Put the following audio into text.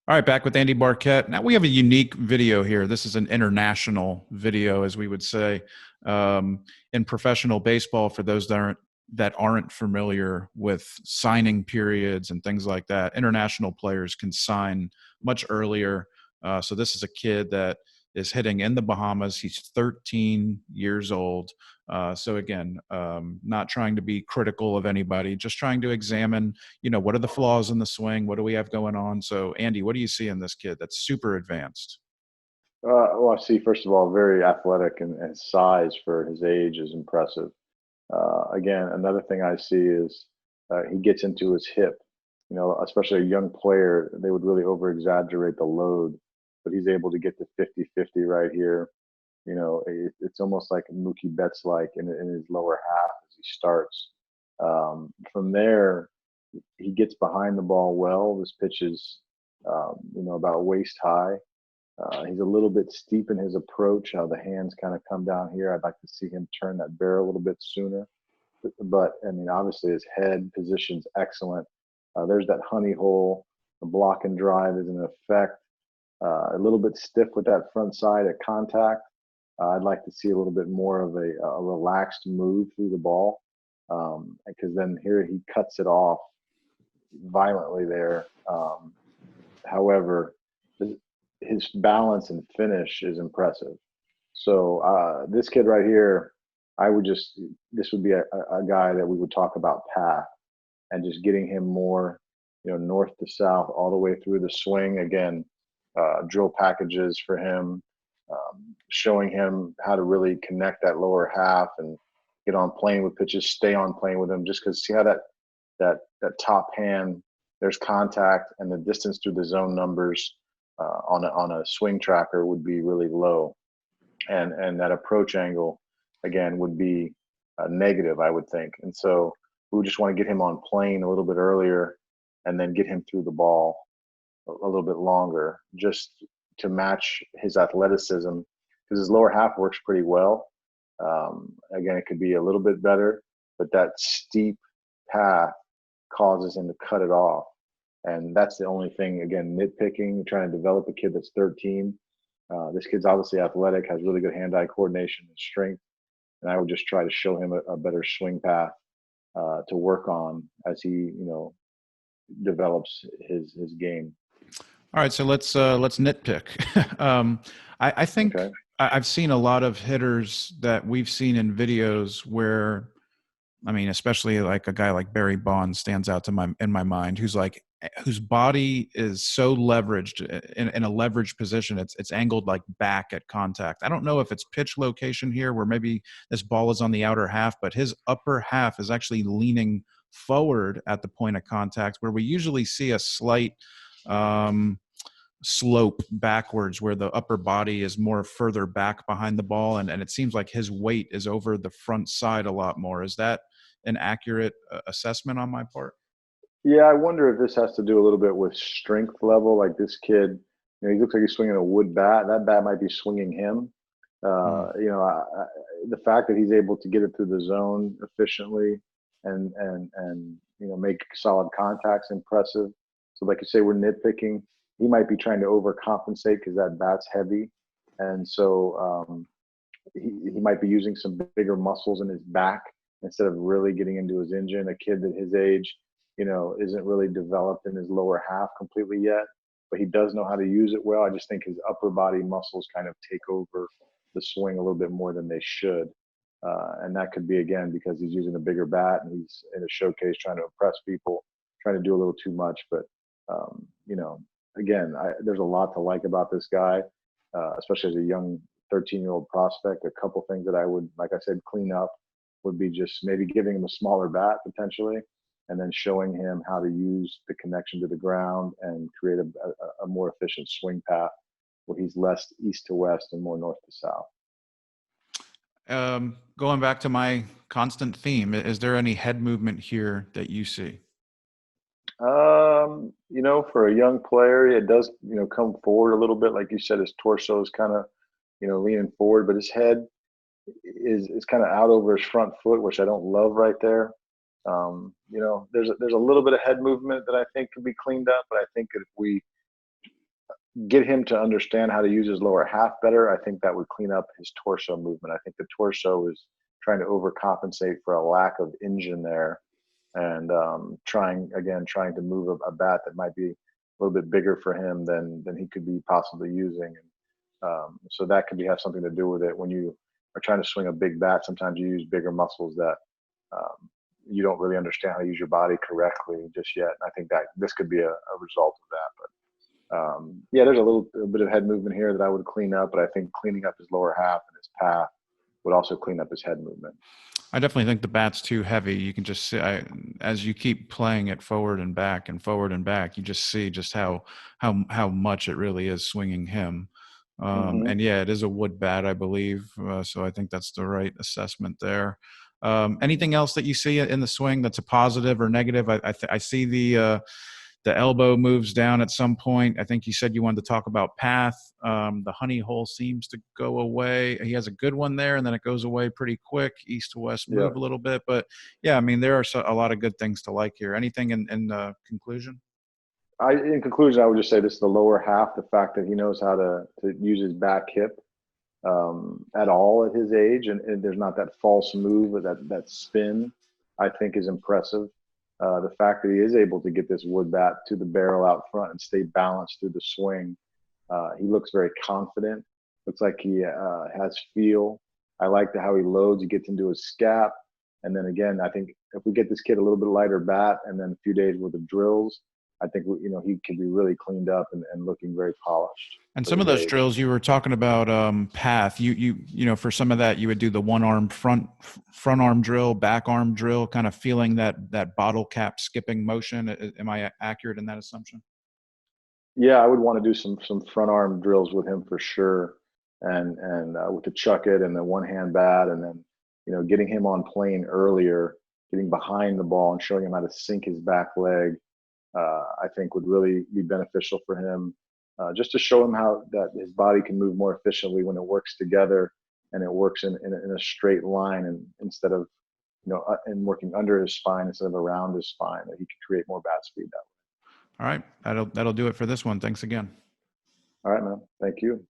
All right, back with Andy Barquette. Now we have a unique video here. This is an international video, as we would say, in professional baseball. For those that aren't familiar with signing periods and things like that, international players can sign much earlier. So this is a kid that is hitting in the Bahamas. He's 13 years old. So again, not trying to be critical of anybody, just trying to examine, what are the flaws in the swing? What do we have going on? So, Andy, what do you see in this kid that's super advanced? Well, I see, first of all, very athletic and size for his age is impressive. Again, another thing I see is he gets into his hip. Especially a young player, they would really over exaggerate the load, but he's able to get to 50-50 right here. It's almost like Mookie Betts like in his lower half as he starts. From there, he gets behind the ball well. This pitch is, about waist high. He's a little bit steep in his approach, how the hands kind of come down here. I'd like to see him turn that barrel a little bit sooner. But I mean, obviously, his head position's excellent. There's that honey hole. The block and drive is in effect. A little bit stiff with that front side at contact. I'd like to see a little bit more of a relaxed move through the ball, because then here he cuts it off violently there. However, his balance and finish is impressive. So this kid right here, this would be a guy that we would talk about path and just getting him more, north to south all the way through the swing. Again, drill packages for him, showing him how to really connect that lower half and get on plane with pitches, stay on plane with him. Just because see how that top hand, there's contact and the distance through the zone numbers on a swing tracker would be really low, and that approach angle again would be negative, I would think. And so we would just want to get him on plane a little bit earlier, and then get him through the ball a little bit longer, just to match his athleticism, because his lower half works pretty well. Again, it could be a little bit better, but that steep path causes him to cut it off. And that's the only thing, again, nitpicking, trying to develop a kid that's 13. This kid's obviously athletic, has really good hand-eye coordination and strength. And I would just try to show him a better swing path to work on as he, develops his game. All right, so let's nitpick. I think Okay. I've seen a lot of hitters that we've seen in videos where, I mean, especially like a guy like Barry Bonds stands out in my mind, whose body is so leveraged in a leveraged position. It's angled like back at contact. I don't know if it's pitch location here, where maybe this ball is on the outer half, but his upper half is actually leaning forward at the point of contact, where we usually see a slight um, slope backwards, where the upper body is more further back behind the ball, and it seems like his weight is over the front side a lot more. Is that an accurate assessment on my part? Yeah, I wonder if this has to do a little bit with strength level. Like this kid, he looks like he's swinging a wood bat. That bat might be swinging him. Mm. The fact that he's able to get it through the zone efficiently and make solid contacts impressive. So, like you say, we're nitpicking. He might be trying to overcompensate because that bat's heavy, and so he might be using some bigger muscles in his back instead of really getting into his engine. A kid at his age, isn't really developed in his lower half completely yet, but he does know how to use it well. I just think his upper body muscles kind of take over the swing a little bit more than they should. And that could be, again, because he's using a bigger bat and he's in a showcase trying to impress people, trying to do a little too much. But, again, there's a lot to like about this guy, especially as a young 13-year-old prospect. A couple things that I would, like I said, clean up would be just maybe giving him a smaller bat potentially, and then showing him how to use the connection to the ground and create a more efficient swing path where he's less east to west and more north to south. Going back to my constant theme, is there any head movement here that you see? For a young player, it does, come forward a little bit. Like you said, his torso is kind of, leaning forward, but his head is kind of out over his front foot, which I don't love right there. There's a little bit of head movement that I think could be cleaned up, but I think if we get him to understand how to use his lower half better, I think that would clean up his torso movement. I think the torso is trying to overcompensate for a lack of engine there, and trying to move a bat that might be a little bit bigger for him than he could be possibly using. And so that could have something to do with it. When you are trying to swing a big bat, sometimes you use bigger muscles that you don't really understand how to use your body correctly just yet. And I think that this could be a result of that. But yeah, there's a bit of head movement here that I would clean up, but I think cleaning up his lower half and his path would also clean up his head movement. I definitely think the bat's too heavy. You can just see, as you keep playing it forward and back and forward and back, you just see just how much it really is swinging him. And yeah, it is a wood bat, I believe. So I think that's the right assessment there. Anything else that you see in the swing that's a positive or negative? I see the elbow moves down at some point. I think you said you wanted to talk about path. The honey hole seems to go away. He has a good one there, and then it goes away pretty quick. East to west move Yeah. a little bit. But, yeah, I mean, there are a lot of good things to like here. Anything in conclusion? In conclusion, I would just say this: the lower half, the fact that he knows how to use his back hip at all at his age, and there's not that false move or that spin, I think is impressive. The fact that he is able to get this wood bat to the barrel out front and stay balanced through the swing. He looks very confident. Looks like he has feel. I like how he loads. He gets into his scap. And then again, I think if we get this kid a little bit lighter bat and then a few days worth of drills, I think he could be really cleaned up and looking very polished. And some of those drills you were talking about, path. You know, for some of that, you would do the one arm front arm drill, back arm drill, kind of feeling that bottle cap skipping motion. Am I accurate in that assumption? Yeah, I would want to do some front arm drills with him for sure, and with the chuck it and the one hand bat, and then getting him on plane earlier, getting behind the ball and showing him how to sink his back leg. I think would really be beneficial for him, just to show him how that his body can move more efficiently when it works together and it works in a straight line, and instead of and working under his spine instead of around his spine, that he could create more bat speed that way. All right, that'll do it for this one. Thanks again. All right, man. Thank you.